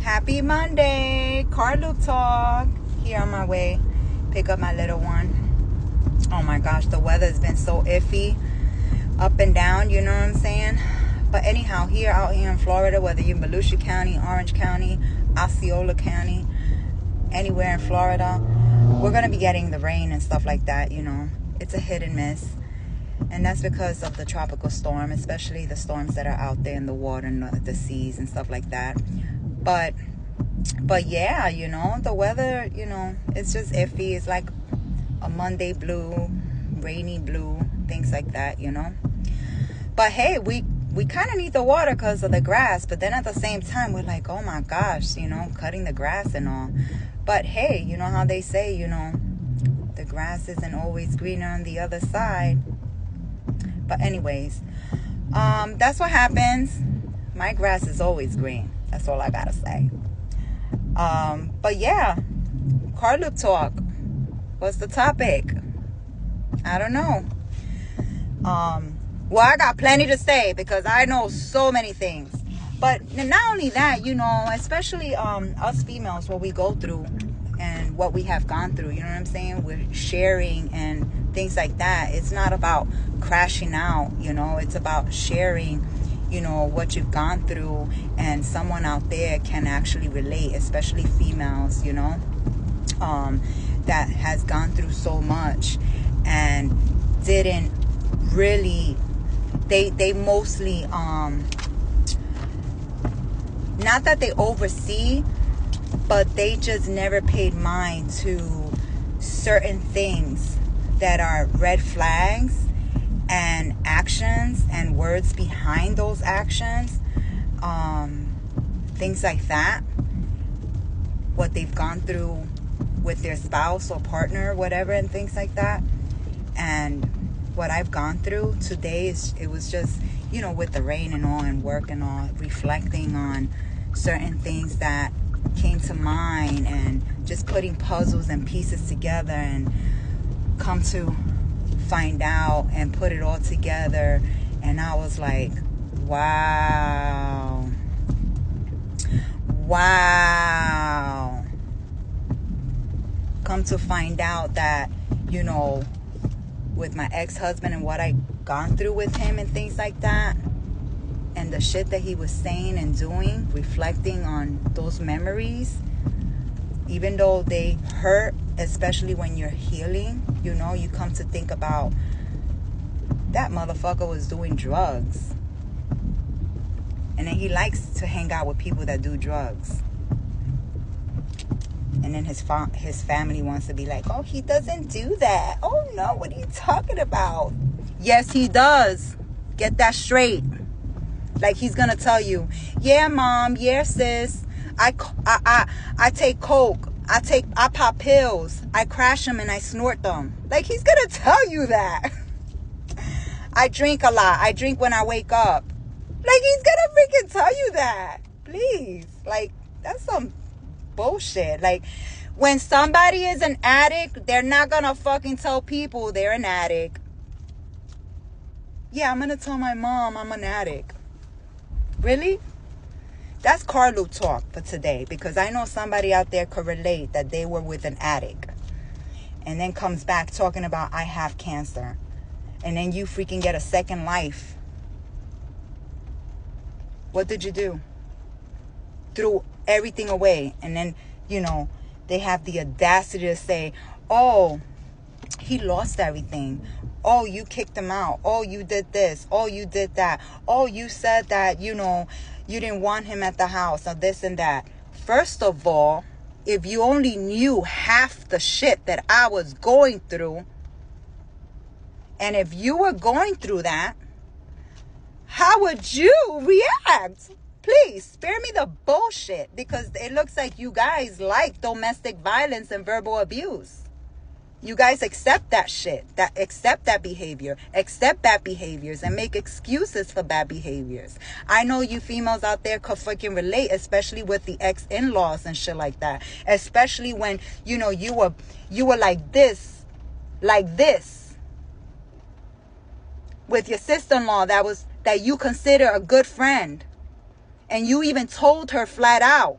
Happy Monday. Carloop talk. Here on my way. Pick up my little one. Oh my gosh, the weather's been so iffy. Up and down, you know what I'm saying? But anyhow, out here in Florida, whether you're in Volusia County, Orange County, Osceola County, anywhere in Florida, we're going to be getting the rain and stuff like that, you know. It's a hit and miss. And that's because of the tropical storm, especially the storms that are out there in the water and the seas and stuff like that. But yeah, you know, the weather, you know, it's just iffy. It's like a Monday blue, rainy blue, things like that, you know. But hey, we kind of need the water because of the grass. But then at the same time, we're like, oh my gosh, you know, cutting the grass and all. But hey, you know how they say, you know, the grass isn't always greener on the other side. But anyways, that's what happens. My grass is always green. That's all I gotta say. But yeah, Carloop talk. What's the topic? I don't know. Well, I got plenty to say because I know so many things. But not only that, you know, especially us females, what we go through and what we have gone through, you know what I'm saying? We're sharing and things like that. It's not about crashing out, you know. It's about sharing, you know, what you've gone through, and someone out there can actually relate, especially females, you know, that has gone through so much and didn't really, they mostly, not that they oversee, but they just never paid mind to certain things that are red flags and actions and words behind those actions, things like that, what they've gone through with their spouse or partner, whatever, and things like that. And what I've gone through today it was just, you know, with the rain and all and work and all, reflecting on certain things that came to mind and just putting puzzles and pieces together and come to find out and put it all together. And I was like, wow. Come to find out that, you know, with my ex-husband and what I gone through with him and things like that, and the shit that he was saying and doing, reflecting on those memories, even though they hurt, especially when you're healing, you know, you come to think about that motherfucker was doing drugs. And then he likes to hang out with people that do drugs. And then his family wants to be like, oh, he doesn't do that. Oh, no, what are you talking about? Yes, he does. Get that straight. Like he's going to tell you, yeah, mom, yeah, sis, I take coke. I pop pills. I crash them and I snort them. Like he's going to tell you that. I drink a lot. I drink when I wake up. Like he's going to freaking tell you that. Please. Like that's some bullshit. Like when somebody is an addict, they're not going to fucking tell people they're an addict. Yeah, I'm going to tell my mom I'm an addict. Really? That's Carloop talk for today, because I know somebody out there could relate that they were with an addict and then comes back talking about I have cancer, and then you freaking get a second life. What did you do? Threw everything away. And then, you know, they have the audacity to say, oh, he lost everything. Oh, you kicked him out. Oh, you did this. Oh, you did that. Oh, you said that, you know, you didn't want him at the house or this and that. First of all, if you only knew half the shit that I was going through, and if you were going through that, how would you react? Please spare me the bullshit, because it looks like you guys like domestic violence and verbal abuse. You guys accept that shit, accept that behavior, accept bad behaviors, and make excuses for bad behaviors. I know you females out there could fucking relate, especially with the ex-in-laws and shit like that. Especially when, you know, you were like this, with your sister-in-law that you consider a good friend. And you even told her flat out,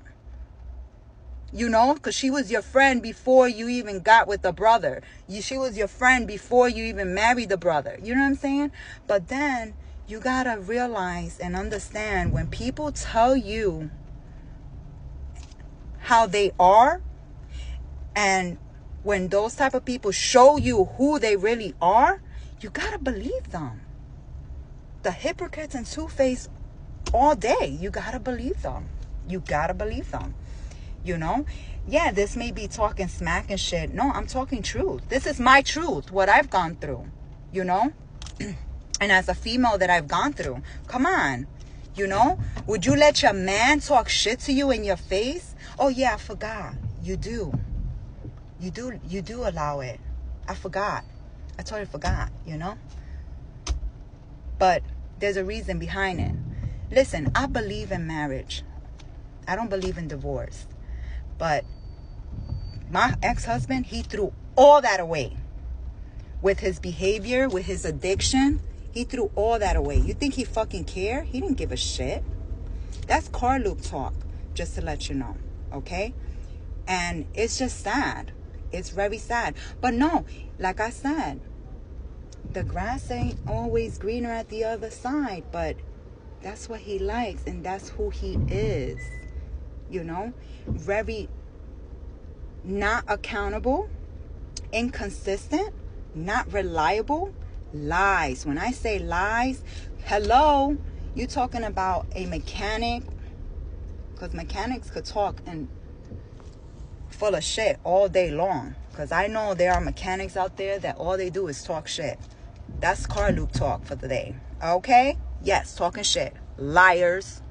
You know, because she was your friend before you even got with the brother. She was your friend before you even married the brother. You know what I'm saying? But then you got to realize and understand, when people tell you how they are, and when those type of people show you who they really are, you got to believe them. The hypocrites and two-faced all day, you got to believe them. You got to believe them. You know? Yeah, this may be talking smack and shit. No, I'm talking truth. This is my truth, what I've gone through. You know? And as a female that I've gone through, come on. You know? Would you let your man talk shit to you in your face? Oh, yeah, I forgot. You do. You do allow it. I forgot. I totally forgot, you know? But there's a reason behind it. Listen, I believe in marriage. I don't believe in divorce. But my ex-husband, he threw all that away. With his behavior, with his addiction, he threw all that away. You think he fucking cared? He didn't give a shit. That's Carloop talk, just to let you know, okay? And it's just sad. It's very sad. But no, like I said, the grass ain't always greener at the other side, but that's what he likes, and that's who he is. You know, very not accountable, inconsistent, not reliable, lies. When I say lies, hello, you talking about a mechanic, because mechanics could talk and full of shit all day long. Because I know there are mechanics out there that all they do is talk shit. That's Carloop talk for the day. Okay? Yes, talking shit. Liars.